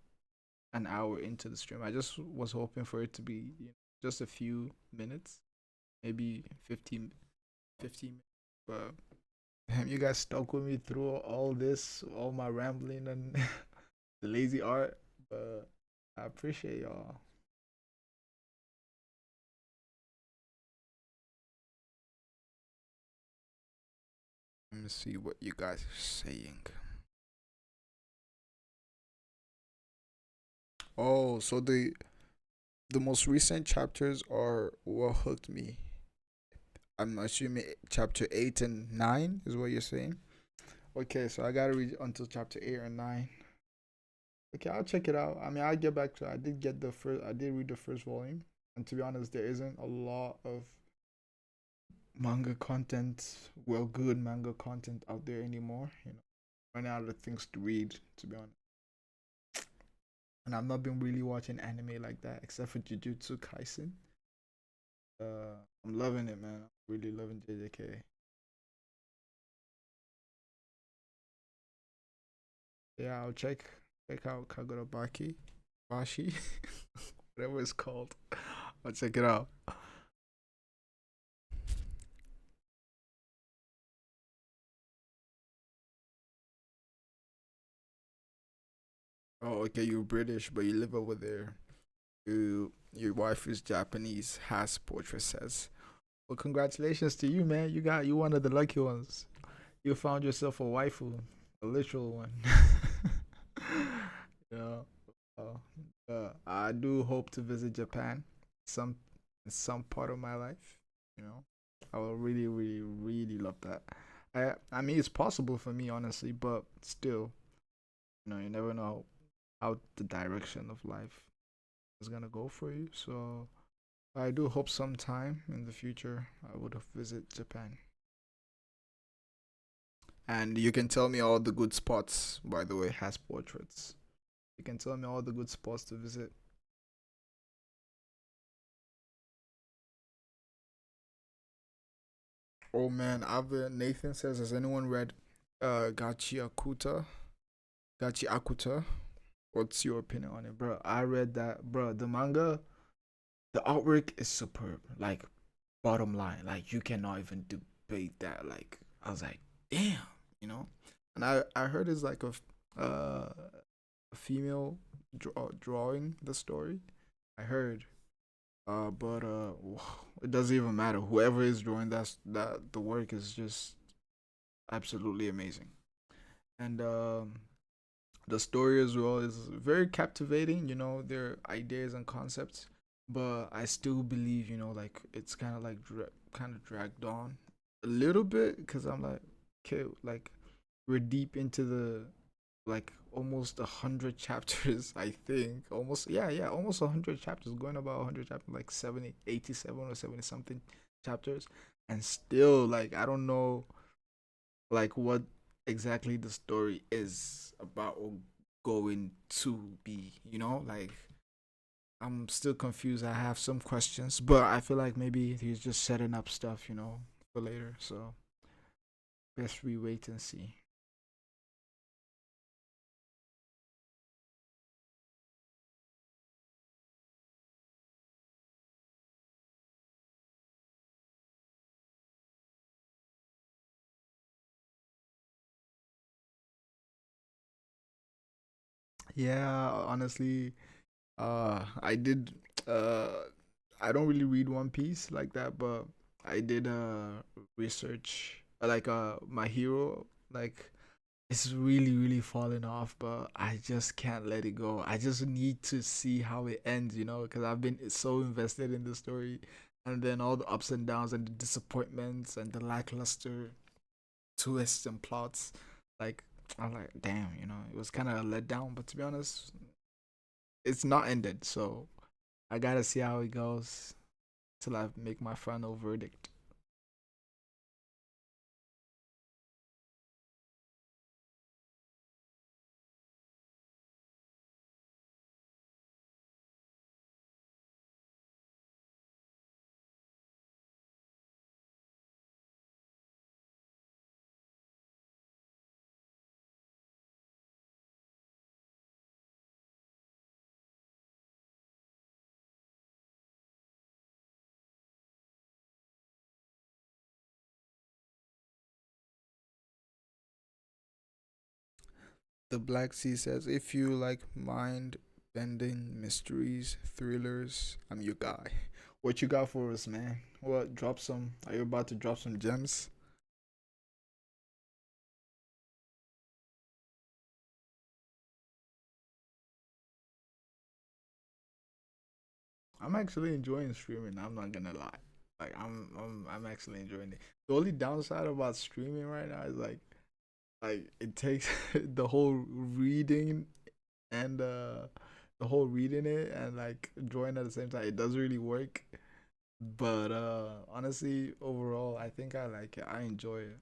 S1: an hour into the stream. I just was hoping for it to be just a few minutes, maybe 15 minutes. But damn, you guys stuck with me through all this, all my rambling and the lazy art. But I appreciate y'all. Let me see what you guys are saying. Oh, so the most recent chapters are what hooked me. I'm assuming chapter 8 and 9 is what you're saying. Okay, so I gotta read until chapter 8 or 9. Okay, I'll check it out. I mean, I'll get back to it. I did get the first. I did read the first volume, and to be honest, there isn't a lot of manga content, well, good manga content out there anymore. You know, running out of things to read. To be honest, and I've not been really watching anime like that, except for Jujutsu Kaisen. I'm loving it, man. I'm really loving JJK. Yeah, I'll check out Kagura Baki, Bashi, whatever it's called. I'll check it out. Oh, okay, you're British, but you live over there. Your wife is Japanese, has portrait says. Well, congratulations to you, man. You one of the lucky ones. You found yourself a waifu, a literal one. Yeah. I do hope to visit Japan some in some part of my life. You know, I will really, really, really love that. I mean, it's possible for me, honestly, but still, you never know how the direction of life is gonna go for you. So I do hope sometime in the future I would visit Japan. And you can tell me all the good spots. By the way, has portraits. You can tell me all the good spots to visit. Oh man, I've Nathan says, has anyone read Gachi Akuta? Gachi Akuta? What's your opinion on it, bro? I read that, bro. The manga, the artwork is superb. Like, bottom line, like you cannot even debate that. Like, I was like, damn, you know. And I heard it's like a female drawing the story. I heard, but it doesn't even matter. Whoever is drawing that the work is just absolutely amazing. And the story as well is very captivating. Their ideas and concepts, but I still believe like it's kind of like kind of dragged on a little bit because I'm like, okay, like we're deep into the like almost 100 chapters. I think almost, yeah, almost 100 chapters, going about 100 chapters, like 70, 87 or 70 something chapters, and still like I don't know like what exactly the story is about or going to be, like I'm still confused. I have some questions, but I feel like maybe he's just setting up stuff, for later. So best we wait and see. Yeah, honestly, I did I don't really read One Piece like that, but I did research like my hero, like it's really really falling off, but I just can't let it go. I just need to see how it ends, because I've been so invested in the story, and then all the ups and downs and the disappointments and the lackluster twists and plots. Like I'm like, damn, it was kind of a letdown. But to be honest, it's not ended, so I gotta see how it goes till I make my final verdict. The Black Sea says, if you like mind bending mysteries, thrillers, I'm your guy. What you got for us, man? What? Drop some. Are you about to drop some gems? I'm actually enjoying streaming. I'm not gonna lie. Like I'm actually enjoying it. The only downside about streaming right now is like it takes the whole reading and the whole reading it and like drawing at the same time. It doesn't really work. But honestly, overall, I think I like it. I enjoy it.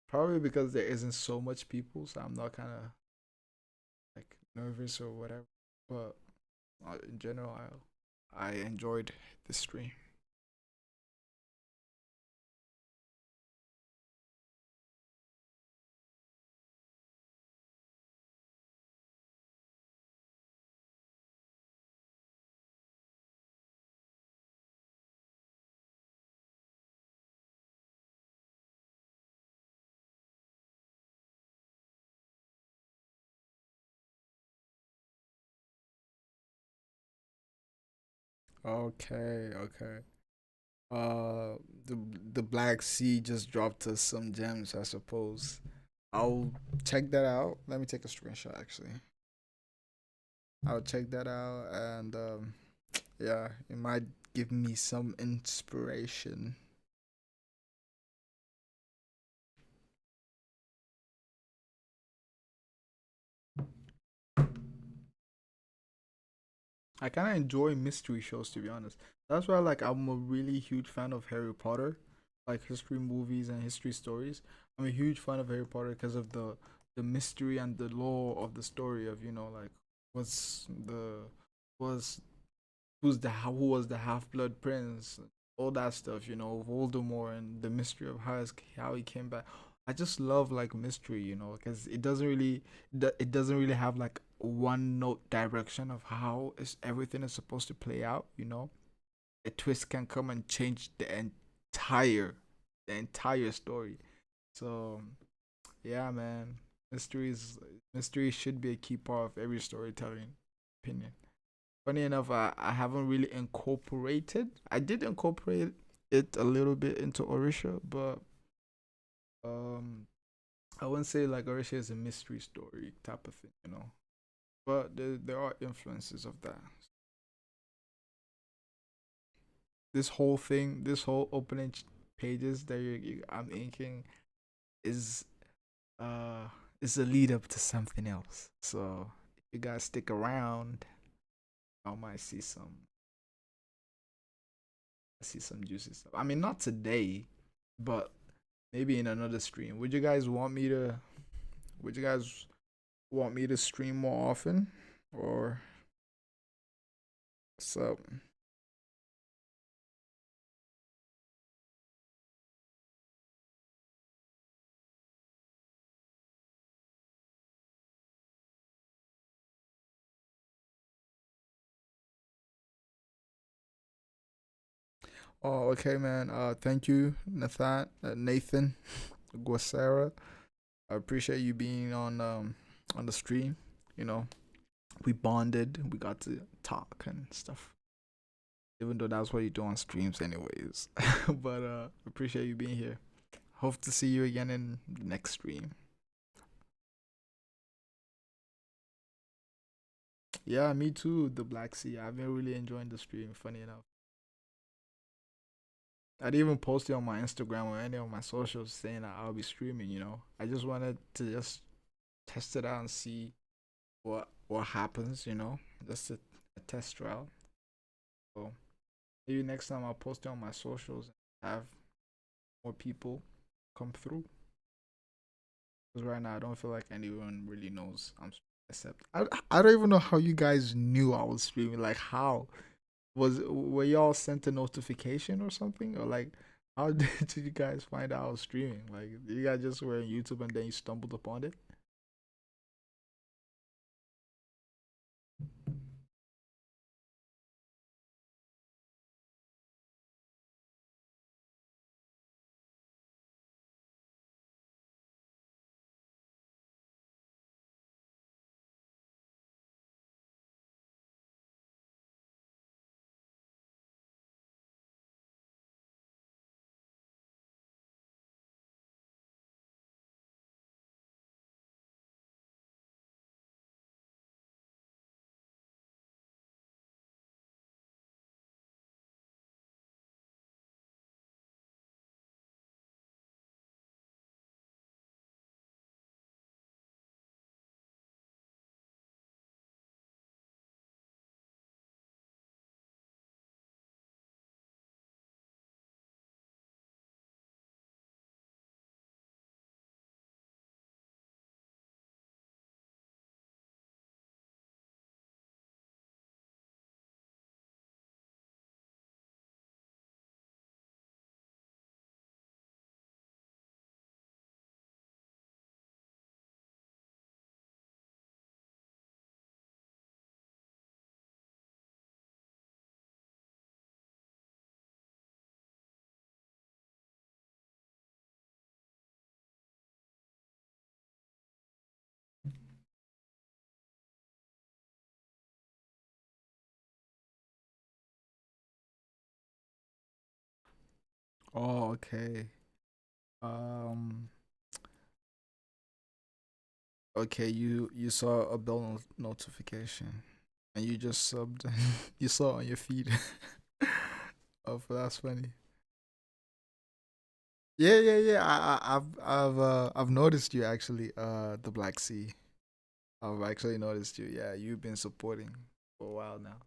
S1: Probably because there isn't so much people, so I'm not kind of like nervous or whatever. But in general, I enjoyed the stream. Okay, okay. Uh, the the Black Sea just dropped us some gems, I suppose. I'll check that out. Let me take a screenshot actually. I'll check that out and yeah, it might give me some inspiration. I kind of enjoy mystery shows to be honest. That's why like I'm a really huge fan of Harry Potter, like history movies and history stories. I'm a huge fan of Harry Potter because of the mystery and the lore of the story of like what's the was who was the half blood prince, all that stuff, Voldemort and the mystery of how he came back. I just love like mystery, because it doesn't really have like one note direction of how everything is supposed to play out. A twist can come and change the entire story. So yeah, man, mystery should be a key part of every storytelling opinion. Funny enough, I haven't really incorporated. I did incorporate it a little bit into Orisha, but um, I wouldn't say like Orisha is a mystery story type of thing. But there are influences of that. This whole opening pages that I'm inking is uh is a lead up to something else. So if you guys stick around, I might see some juicy stuff. I mean, not today, but maybe in another stream. Would you guys want me to stream more often? Or what's up? Oh, okay, man. Thank you, Nathan Guasera. I appreciate you being on the stream. You know, we bonded. We got to talk and stuff. Even though that's what you do on streams, anyways. But appreciate you being here. Hope to see you again in the next stream. Yeah, me too. The Black Sea. I've been really enjoying the stream. Funny enough, I didn't even post it on my Instagram or any of my socials saying that I'll be streaming. I just wanted to just test it out and see what happens. Just a test trial. So maybe next time I'll post it on my socials and have more people come through. Because right now I don't feel like anyone really knows I'm streaming except I don't even know how you guys knew I was streaming. Like how were y'all sent a notification or something, or like how did you guys find out I was streaming? Like you guys just were on YouTube and then you stumbled upon it? Oh, okay. Um, okay, you saw a bell notification and you just subbed. You saw it on your feed. Oh, that's funny. Yeah, yeah, yeah. I've noticed you actually. The Black Sea. I've actually noticed you. Yeah, you've been supporting for a while now.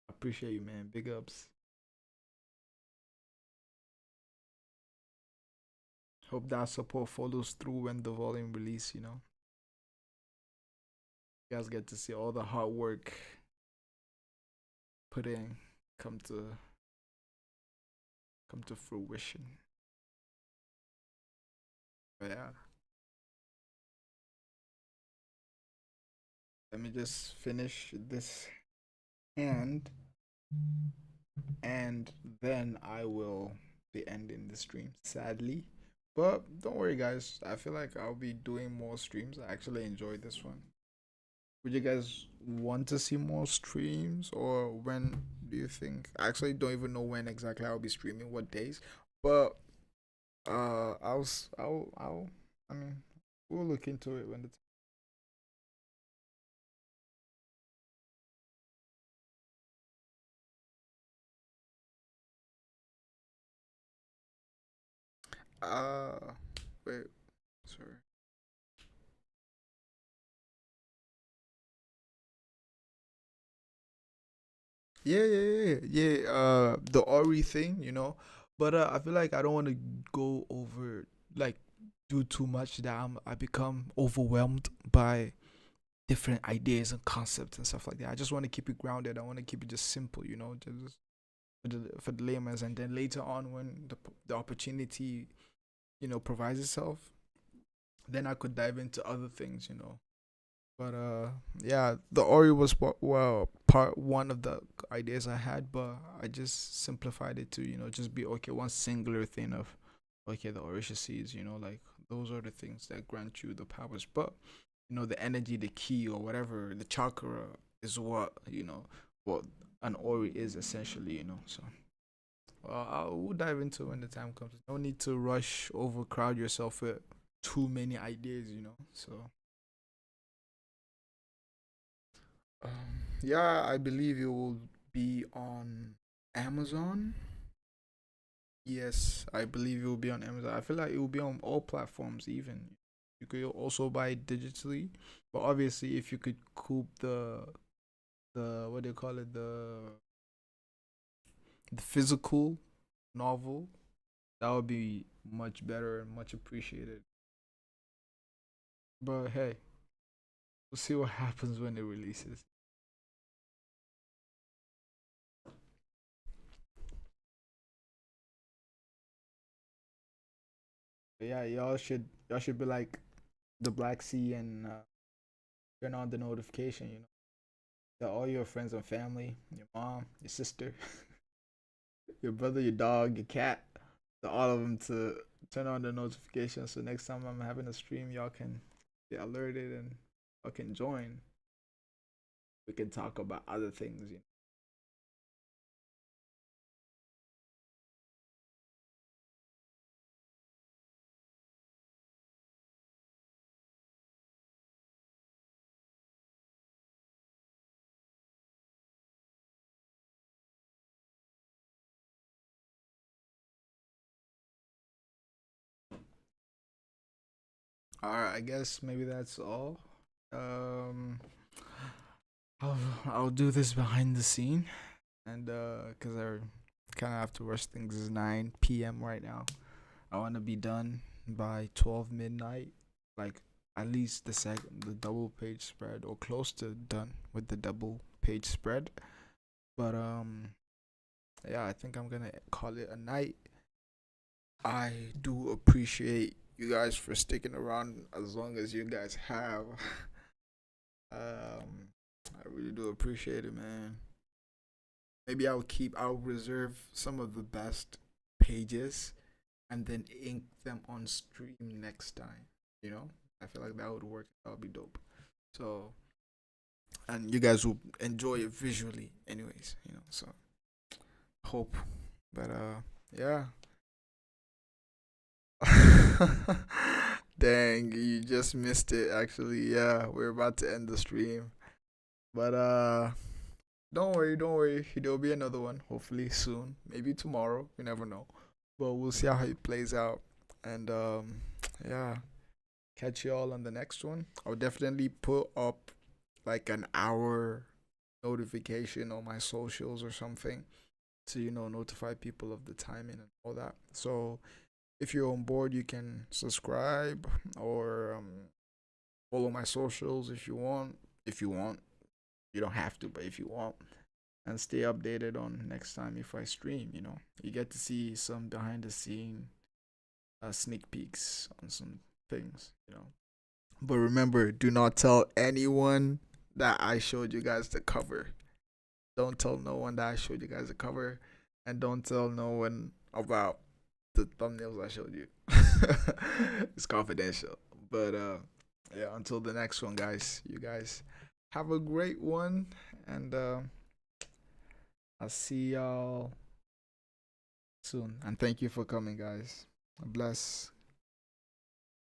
S1: I appreciate you, man. Big ups. Hope that support follows through when the volume release. You guys get to see all the hard work put in come to come to fruition. But yeah, let me just finish this hand, and then I will be ending the stream. Sadly, but don't worry, guys. I feel like I'll be doing more streams. I actually enjoyed this one. Would you guys want to see more streams, or when do you think? I actually don't even know when exactly I'll be streaming, what days, but I'll I mean, we'll look into it when the wait, sorry. Yeah, yeah, yeah, yeah. The Ori thing, but I feel like I don't want to go over like do too much that I become overwhelmed by different ideas and concepts and stuff like that. I just want to keep it grounded. I want to keep it just simple, just for the layman's, and then later on when the opportunity provides itself, then I could dive into other things. But yeah, the Ori was well part one of the ideas I had, but I just simplified it to just be okay one singular thing of okay the orisha seeds, like those are the things that grant you the powers, but the energy, the key or whatever, the chakra is what an Ori is essentially. So we'll dive into it when the time comes. No need to rush, overcrowd yourself with too many ideas. So yeah, I believe it will be on Amazon. Yes, I believe it will be on Amazon. I feel like it will be on all platforms. Even you could also buy it digitally, but obviously, if you could coop the what do you call it, the physical novel, that would be much better and much appreciated. But hey, we'll see what happens when it releases. But yeah, y'all should be like the Black Sea and turn on the notification. Tell all your friends and family, your mom, your sister, your brother, your dog, your cat, to all of them to turn on the notifications. So next time I'm having a stream, y'all can get alerted and y'all can join. We can talk about other things. All right, I guess maybe that's all. Um, I'll I'll do this behind the scene, and cause I kind of have to rush things. It's 9 p.m. right now. I want to be done by 12 midnight, like at least the double page spread or close to done with the double page spread. But yeah, I think I'm gonna call it a night. I do appreciate you guys for sticking around as long as you guys have. I really do appreciate it, man. Maybe I'll reserve some of the best pages and then ink them on stream next time. You know, I feel like that would work. That would be dope. So, and you guys will enjoy it visually, anyways. So hope, but yeah. Dang, you just missed it actually. Yeah, we're about to end the stream. But don't worry, don't worry. There'll be another one, hopefully soon. Maybe tomorrow. You never know. But we'll see how it plays out. And yeah, catch you all on the next one. I'll definitely put up like an hour notification on my socials or something to notify people of the timing and all that. So if you're on board, you can subscribe or follow my socials if you want. If you want, you don't have to, but if you want, and stay updated on next time if I stream. You get to see some behind the scene sneak peeks on some things. But remember, do not tell anyone that I showed you guys the cover. Don't tell no one that I showed you guys the cover, and don't tell no one about the thumbnails I showed you. It's confidential. But yeah, until the next one, guys. You guys have a great one, and I'll see y'all soon. And thank you for coming, guys. Bless.